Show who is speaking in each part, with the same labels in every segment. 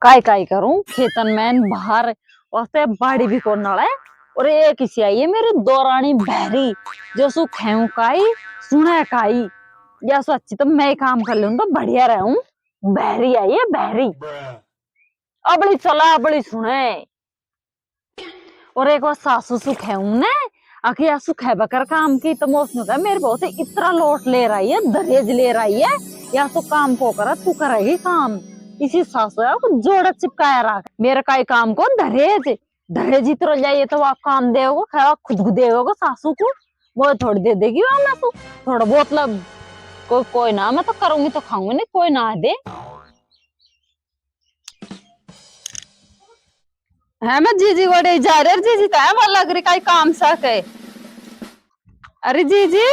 Speaker 1: काय करूं खेतन में बाहर वास्ते बाड़ी भी को नड़े और एक किसी आई है मेरी दौरानी बहरी जो सु खेऊ काई सुने काई या सो अच्छी तो मैं काम कर लूं तो बढ़िया रहूं। बहरी आई है बहरी अबड़ी चला अबड़ी सुने और एक बार सासू सु खेऊ ने आखिर या सुख है बकर काम की तो मौसम का मेरे बहुत इतना लोट ले रही है दहेज ले रही है या तो काम को करा तू करेगी काम इसी सासू को जोड़ा चिपकाया रख मेरा का काम को दहेज दहेज इतना जाइए तो आप काम देगा खा खुद को देगा सासू को वो थोड़ी दे देगी वहां तो थोड़ा बहुत लब कोई ना मैं तो करूंगी तो खाऊंगी नहीं कोई ना दे है मैं जीजी गोड़े जा रहे जीजी का है लग रही का काम सके अरे जीजी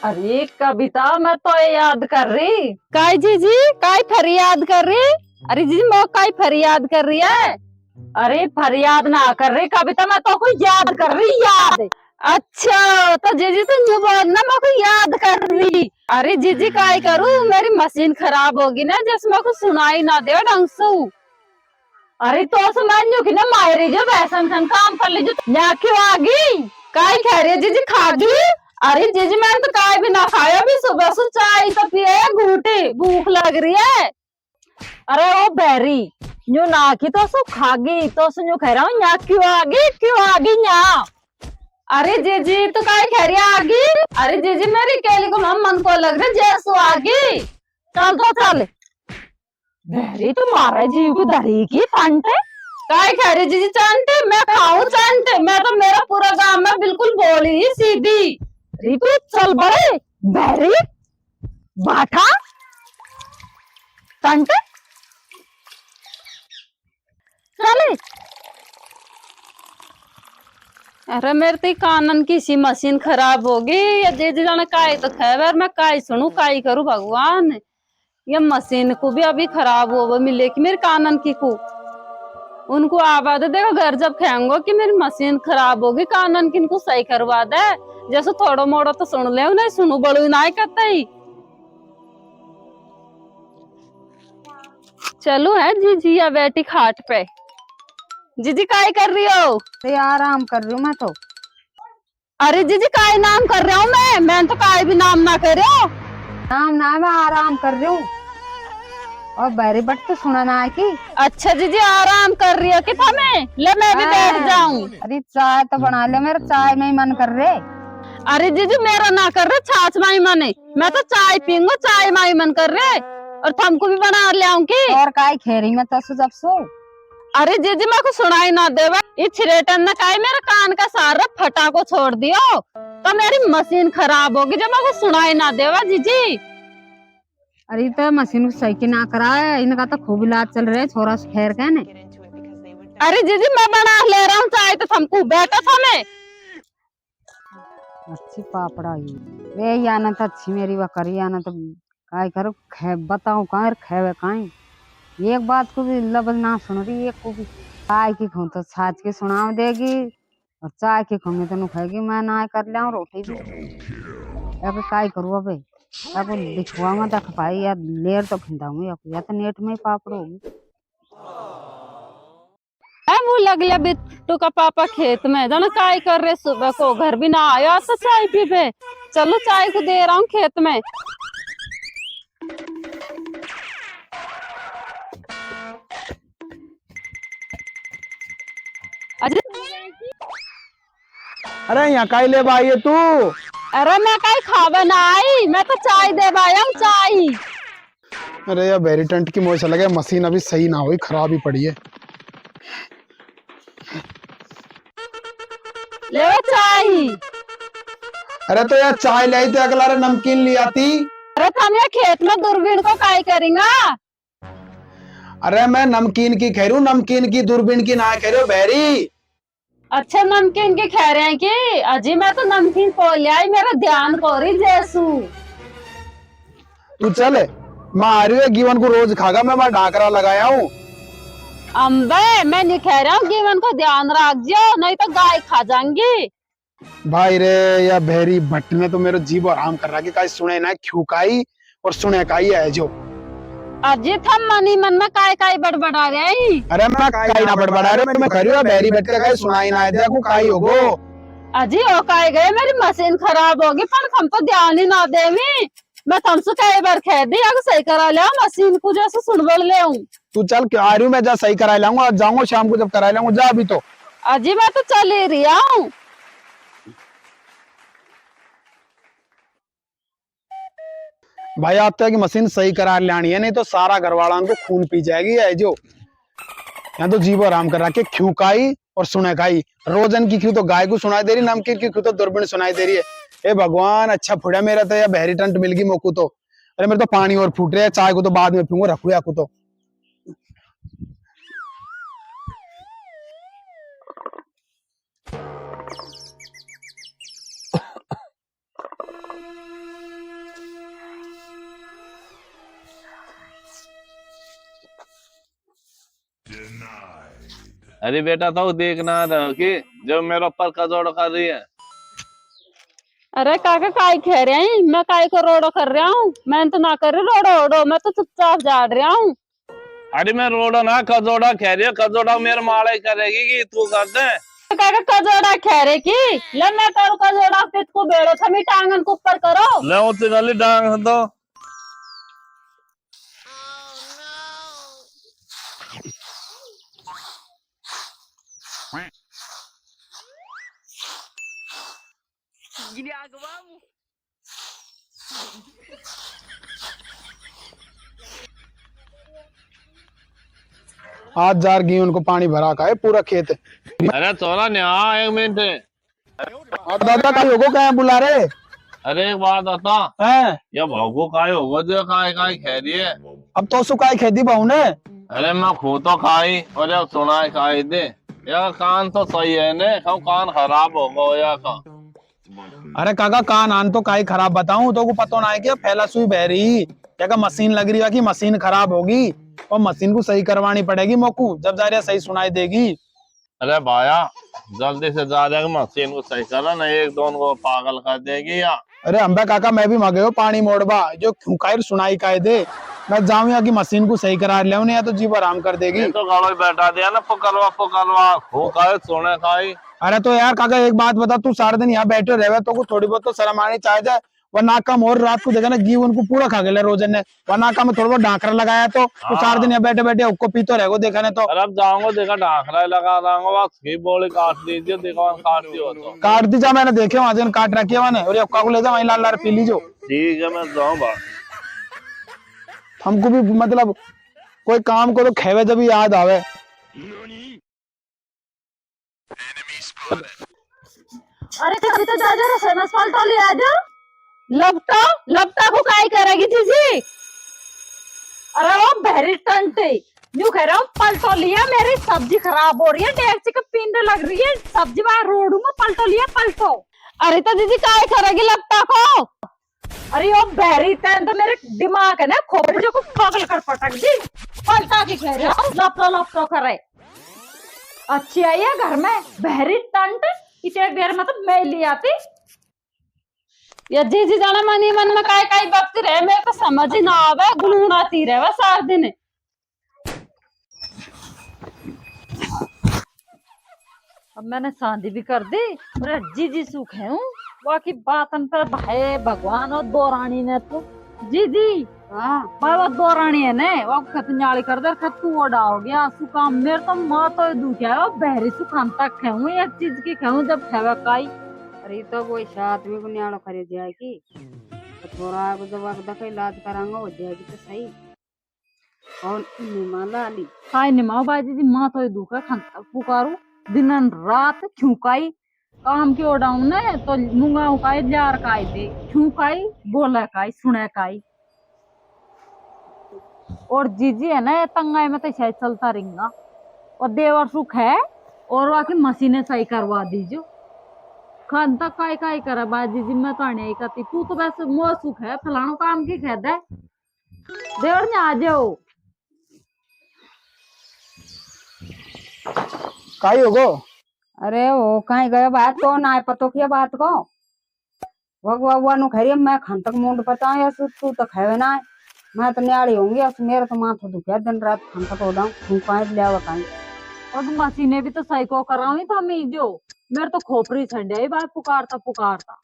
Speaker 1: अरे कविता मैं तो याद कर रही काय जीजी काय फरियाद कर रही अरे जीजी मैं काय फरियाद कर रही है अरे फरियाद ना कर रही कविता मैं तो कोई याद कर रही याद अच्छा तो जीजी तुम जो बोलना मैं को याद कर रही अरे जीजी काय करूं मेरी मशीन खराब होगी ना जिसमें कुछ सुनाई ना दे ढंग से अरे तो समझ कि ना मायरी जो वैसन काम कर लीजिए यहाँ क्यों आ गई काय कह रही है जीजी खा गई अरे जीजी मैंने तो काय भी ना खाया भी सुबह से चाय तो पिए घूटे भूख लग रही है अरे वो बैरी जो ना की तो सो खागी तो सुनो कह रहा हूँ यहाँ क्यों आ गई यहाँ अरे जीजी तो काय कह रही आ गई अरे जीजी मेरी केली को मन को लग रहा जैसो आ गई चल तो चल बैरी तुम्हारा जीव को धरी की फंटे काय कह रही जीजी चांटे मैं खाऊं चांटे मैं तो मेरा पूरा गांव में बिल्कुल बोली ही सीधी रिपीट चल बड़े बैरी बाठा चांटे चले अरे मेरे तो कानन की सी मशीन खराब होगी या जीजी जाने काय तो खैर मैं काय सुनू काय करूं भगवान ये मशीन को भी अभी खराब हो मिले कि मेरे कानन की को उनको आवाज देखो घर जब खाएंगे कि मेरी मशीन खराब होगी कानन की इनको सही करवा दे जैसे थोड़ा मोड़ा तो सुन ले नहीं सुनू बड़ू ना करता ही चलो है जीजी या बेटी खाट पे जीजी काय कर रही हो
Speaker 2: तो आराम कर रही हूँ मैं तो
Speaker 1: अरे जीजी काय नाम कर रहा हूँ मैं तो काय भी नाम ना कर रहा हूँ
Speaker 2: नाम ना मैं आराम कर रही हूँ और बैरी बट तो सुना ना है कि
Speaker 1: अच्छा जीजी आराम कर रही हो कि हमें ले मैं भी बैठ जाऊं
Speaker 2: अरे चाय तो बना ले मेरा चाय में ही मन कर रहे
Speaker 1: अरे जीजी मेरा ना कर रहे छाछ माई मन मैं तो चाय पीऊंगा चाय माई मन कर रहे और तुमको भी बना ले आऊंगी
Speaker 2: और काय खेरी में तो जब सो
Speaker 1: अरे जीजी मैं को सुनाई ना देवा ये छिरेटन ना काय मेरा कान का सारा फटा को छोड़ दियो तो मेरी मशीन खराब होगी जब मैं को सुनाई ना देवा जीजी
Speaker 2: अरे तो मशीन को सही की ना कराया इनका तो खूब इलाज चल रहे छोरा से खैर कहने
Speaker 1: अरे जीजी मैं बना ले रहा हूँ चाय तो तुमको बैठा था मैं
Speaker 2: अच्छी पापड़ा ये आना तो अच्छी मेरी बकरी आना तो काय करो बताओ कहाँ खेवे कहीं एक बात को भी लबल ना सुन रही एक को भी चाय की खूं तो छाछ की सुनाव देगी और चाय की खूंगी तो खाएगी मैं ना कर लिया रोटी भी अब काय करूँ अबे अब दिखवाऊंगा तक पाई या लेर तो खिंदाऊंगी या तो नेट में ही पापड़ होगी
Speaker 1: वो लग लिया बिट्टू का पापा खेत में जाना काय कर रहे सुबह को घर भी ना आया तो चाय पी पे चलो चाय को दे रहा हूँ खेत में
Speaker 3: अरे यहाँ काई ले भाई है तू
Speaker 1: अरे मैं काई खावे ना आई मैं तो चाय दे आया हूँ चाय
Speaker 3: अरे यार बैरी टेंट की मोच लगे मशीन अभी सही ना हुई खराब ही पड़ी है
Speaker 1: ले चाय
Speaker 3: अरे तो यार चाय लाई तो अगला नमकीन ले आती
Speaker 1: अरे तुम ये खेत में दूरबीन को काय करेंगा
Speaker 3: अरे मैं नमकीन की कह रही हूँ नमकीन की दूरबीन की ना कह रही हो बैरी
Speaker 1: अच्छा नमकीन के कह रहे हैं कि अजी मैं तो नमकीन को ले आई मेरा ध्यान को रही जैसू
Speaker 3: तू चल मैं आ रही हूँ जीवन को रोज खागा मैं ढाकरा लगाया हूँ
Speaker 1: अम्बे मैं नहीं कह रहा हूँ जीवन को ध्यान रख जाओ नहीं तो गाय खा जाएंगी
Speaker 3: भाई रे या भेरी भट्ट ने तो मेरा जीव आराम कर रहा कि काई सुने ना क्यों काई और सुने काई है जो
Speaker 1: अजी थम मनी मन में काय बड़बड़ा गई।
Speaker 3: अरे मैं काई ना बड़बड़ा रहे मैं खरी बैरी बैठ के कहीं सुनाई ना दे को काई होगो।
Speaker 1: अजी ओ काय गए मेरी मशीन खराब होगी पर हम तो ध्यान ही ना देवी। मैं तुमसे कई बार कह दी अगर सही करा ले मशीन को जैसे सुनबड़ ले हूँ।
Speaker 3: तू चल क्या आ रही हूँ मैं जा सही करा लाऊंगा और जाऊंगा शाम को जब करा लाऊंगा जा अभी तो।
Speaker 1: अजी मैं तो चल ही रही हूँ।
Speaker 3: भाई आप तो की मशीन सही करा लानी है नहीं तो सारा घर वाला को खून पी जाएगी है जो। यहाँ तो जीवो आराम कर रखे क्यों काई और सुने काई रोजन की क्यों तो गाय को सुनाई दे रही नमकीन की क्यों तो दूरबीन सुनाई दे रही है। ए भगवान अच्छा फुड़ा मेरा तो या बहरी टंट मिल गई मोकू तो। अरे मेरे तो पानी और फूट रहा है चाय को तो बाद में पीऊंगा रखू या को तो।
Speaker 4: अरे बेटा तो देखना रहा कि जब मेरे ऊपर कजोड़ कर रही है।
Speaker 1: अरे काका काय कह रहे हैं मैं काय को रोडो कर रहा हूँ। मैं तो ना कर रही रोडो ओडो मैं तो चुपचाप जा रहा हूँ।
Speaker 4: अरे मैं रोडो ना कजोड़ा कह रही है कजोड़ा मेरे माड़ा करेगी कि तू कर दे।
Speaker 1: काका कजोड़ा कह रहे की ले मैं करू कजोड़ा फिर को बेड़ो था मी टांगन को ऊपर करो।
Speaker 4: ले उसे गली डांग दो।
Speaker 3: आज जार गई उनको पानी भरा का है पूरा खेत।
Speaker 4: अरे चोरा ने आ एक मिनट।
Speaker 3: दादा का होगो क्या बुला रहे।
Speaker 4: अरे एक बात बता
Speaker 3: हैं
Speaker 4: ये भागो काय होगा जो काय काय कह रही है।
Speaker 3: अब तो सुखाई खेती बहू ने।
Speaker 4: अरे मैं खो तो खाई और जब सुनाई खाई दे यार कान तो सही है ने हम कान खराब हो गो या का।
Speaker 3: अरे काका कान आन तो काई खराब बताऊं तो को पता ना है कि फैला सुई बह रही क्या का मशीन लग रही है कि मशीन खराब होगी और मशीन को सही करवानी पड़ेगी मोकू जब जा रहा सही सुनाई देगी।
Speaker 4: अरे भाया जल्दी से जा रहे मशीन को सही करा ना एक दोनों को पागल कर देगी या।
Speaker 3: अरे अंबे काका मैं भी मगे हो पानी मोड़बा जो खुकाई सुनाई काहे दे मैं जाऊं या कि मशीन को सही करा ले या तो जीव आराम कर देगी।
Speaker 4: तो गाड़ो बैठा दिया ना पुकलवा हो खाए सोने खाई।
Speaker 3: अरे तो यार काका एक बात बता तू सारा दिन यहाँ बैठे रहे तो कुछ थोड़ी बहुत तो शर्म आनी चाहिए वरना कम और रात को देखा ना घी उनको पूरा खा गया रोजन ने वरना कम थोड़ा बहुत ढाकरा लगाया तो सारा दिन यहाँ बैठे बैठे उसको पीतो रहेगो देखा ने तो।
Speaker 4: अरे अब जाऊंगा देखा ढाकरा लगा रहा बस घी बोली काट दीजिए देखो काट दियो तो
Speaker 3: काट दी जा मैंने देखे वहां दिन काट रखी है मैंने और अक्का को ले जा वहीं लाल लाल पी लीजो।
Speaker 4: ठीक है मैं जाऊँ बात।
Speaker 3: हमको भी मतलब कोई काम को तो खेवे जब याद आवे।
Speaker 1: अरे कभी तो जा जा रसोई में पलटो ले आ जा। लपटा लपटा को काय करेगी जीजी। अरे वो बहरी टंटे यूं कह रहा हूँ पलटो लिया मेरी सब्जी खराब हो रही है डेक्ची का पिंड लग रही है सब्जी बाहर रोड में पलटो लिया पलटो। अरे तो दीदी काय करेगी लपटा को। अरे वो बहरी टंट मेरे दिमाग है ना खोपड़ी जो को पागल कर पटक दी पलटा की कह रहा हूँ लपटो लपटो करे। अच्छी आई है घर में बहरी टंट इतने देर में तो मैं ले आती। या जीजी जाना मनी मन में काय काय बकती रहे मेरे को समझ ही ना आवे गुनगुनाती रहे सारा दिन। अब मैंने शादी भी कर दी और जीजी सुख है हूँ बाकी बातन पर भाई भगवान और दो रानी ने तो जीजी हाँ भाई दो रानी है ने वो खतंजाली कर दे खतू ओडा हो गया सुकाम मेरे तो माँ तो दुख है वो बहरी सुखाम तक खाऊं एक चीज की खाऊं जब खावा काई।
Speaker 2: अरे तो कोई साथ में को न्याणो करे जाएगी तो थोड़ा को जब वक्त का इलाज करांगा हो जाएगी तो सही। और निमाला ली
Speaker 1: हाय निमाओ बाजी जी माँ तो दुख है खंता पुकारू दिन रात क्यों काई काम के ओडाऊ ने तो मुंगा उकाई जार काई दे क्यों काई बोला काई सुने काई। और जीजी है ना तंगाई में तो शायद चलता रहेगा और देवर सुख है और वाकी मशीनें सही करवा दीजिए खान तक काय करा बाजी जी मैं तो आने कहती तू तो वैसे मोह सुख है फलानो काम की कह दे देवर ने आ जाओ।
Speaker 3: काई होगो।
Speaker 2: अरे वो कहीं गए बात को ना पतो किया बात को भगवा नु खैरियम मैं खान तक मुंड पता या तू तो खेवे ना मैं तो न्याड़ी होंगी अब मेरा तो माथा दुखा दिन रात खंका तो डाऊं फूका ले आवा काई
Speaker 1: और मशीने भी तो सही को करावी था मैं जो मेरे तो खोपड़ी छंडे ही बात पुकारता पुकारता।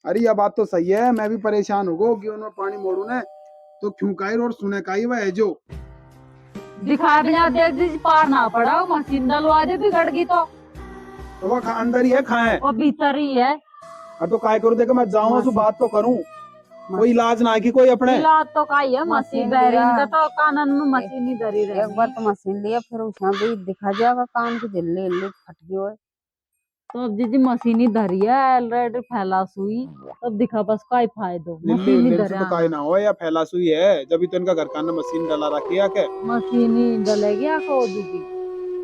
Speaker 3: अरे यह बात तो सही है, मैं भी परेशान हो गो कि उन्होंने पानी मोड़ू ने तो क्यों काई और सुने काई वह है जो
Speaker 1: दिखा बिना देख दीजिए पार ना पड़ा मशीन डलवा दे बिगड़ गई तो
Speaker 3: वह अंदर ही है खाए।
Speaker 1: वो भीतर ही है।
Speaker 3: हाँ तो काय करूँ, देखो मैं जाऊँ उसको बात तो करूँ, कोई इलाज ना की कोई अपने।
Speaker 1: इलाज तो का ही है मशीन बेरिंग का तो कानन में मशीन ही धरी रही।
Speaker 2: एक बार तो मशीन लिया फिर उसमें भी दिखा जाएगा काम की जल्दी जल्दी फट गयो है
Speaker 1: तो अब जी मशीन ही धरी है ऑलरेडी फैला सुई तब दिखा बस का ही फायदो
Speaker 3: लिल्ली
Speaker 1: मशीन ही
Speaker 3: लिल्ली से
Speaker 1: धरे
Speaker 3: तो काय ना हो या फैला सुई है, जब भी तो इनका घर का ना मशीन डला रखी है के
Speaker 1: मशीन ही डलेगी आको दीदी।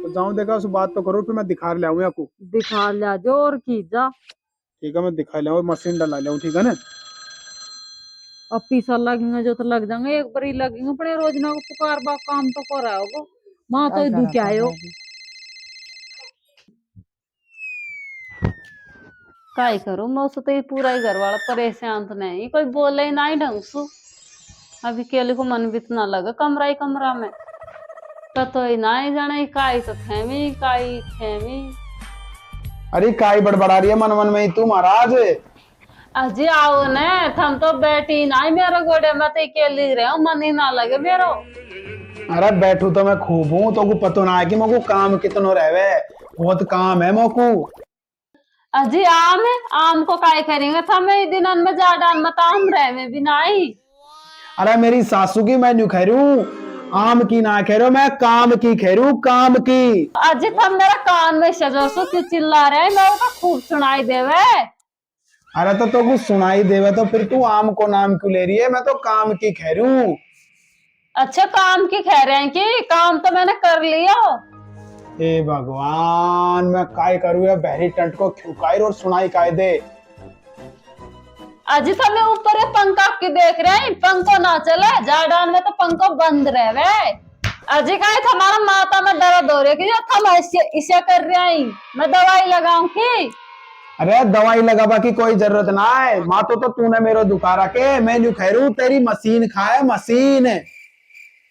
Speaker 3: तो जाऊँ देखा उस बात तो करो, फिर मैं दिखा ले आऊँ आपको।
Speaker 1: दिखा लिया जो और की जा
Speaker 3: ठीक है मैं दिखा ले आऊँ, मशीन डला ले आऊँ, ठीक है ना।
Speaker 1: अब पीसा लगेंगे जो तो लग जाएंगे एक बार ही लगेंगे पर रोज ना पुकार बा काम तो कर रहा होगा माँ तो
Speaker 2: क्या
Speaker 1: दुख आयो काय करूं मैं उससे तो ये पूरा ही घर वाला परेशान तो नहीं कोई बोले ही ना ही ढंग से। अभी केले को मन भी तो ना लगा कमरा ही कमरा में तो ही ना ही जाने काई तो खेमी काई खेमी।
Speaker 3: अरे काय बड़बड़ा रही है मन मन में ही तू महाराज।
Speaker 1: अजी आओ ने थम तो बैठी ना ही मेरे गोड़े में तो अकेली रहे मन ही ना लगे मेरो।
Speaker 3: अरे बैठू तो मैं खूब हूँ, तो को पतो ना है कि मोको काम कितनो रहवे, बहुत काम है मोको।
Speaker 1: अजी आम है आम को काय करेंगे थमे दिन में जा डाल मत आम रहे में भी नहीं।
Speaker 3: अरे मेरी सासू की मैं न्यू कह रही हूँ, आम की ना कह रही हूँ, मैं काम की कह रही हूँ, काम की।
Speaker 1: अजी थम मेरा कान में शजर सो क्यों चिल्ला रहे मेरे को खूब सुनाई देवे।
Speaker 3: अरे तो कुछ सुनाई देवे तो फिर तू आम को नाम क्यों ले रही है, मैं तो काम की कह रही हूँ।
Speaker 1: अच्छा काम की कह रहे हैं कि काम तो मैंने कर लिया।
Speaker 3: हे भगवान मैं काय करूँ या बहरी टंट को क्यों काय और सुनाई काय दे।
Speaker 1: अजी तो मैं ऊपर है पंखा की देख रहे हैं पंखो ना चले जाडान में तो पंखो बंद रहे। अजी का हमारा माता में दर्द हो रही है कि जो थम इसे कर रहे हैं मैं दवाई लगाऊं की।
Speaker 3: अरे दवाई लगावा की कोई जरूरत ना है, माँ तो तूने मेरो दुखा रखे, मैं न्यू कह रही हूँ तेरी मशीन खाए मशीन।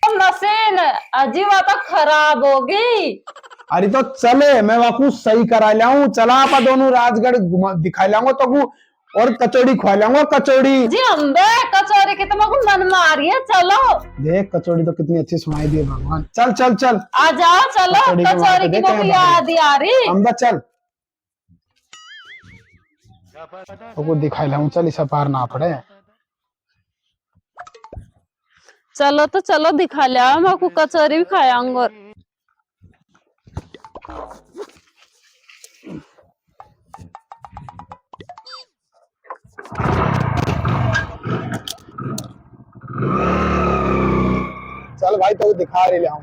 Speaker 1: मशीन अजी वो तो खराब होगी।
Speaker 3: अरे तो चले मैं वाकू सही करा लाऊं, चला आपा दोनों राजगढ़ दिखा लाऊंगा तो और कचौड़ी खवा लाऊंगा कचौड़ी।
Speaker 1: जी अम्बे कचौड़ी की तो मेरे को मन मारी है चलो।
Speaker 3: देख कचौड़ी तो कितनी अच्छी सुनाई दी है भगवान, चल चल चल
Speaker 1: आ जाओ चलो कचौड़ी की मेरे को याद ही आ रही।
Speaker 3: अम्बा चल तो दिखा लाऊं, चल इसे पार ना पड़े।
Speaker 1: चलो तो चलो दिखा लिया मैं को कचौरी भी खायांगे।
Speaker 3: चल भाई तो दिखा रही लाऊं।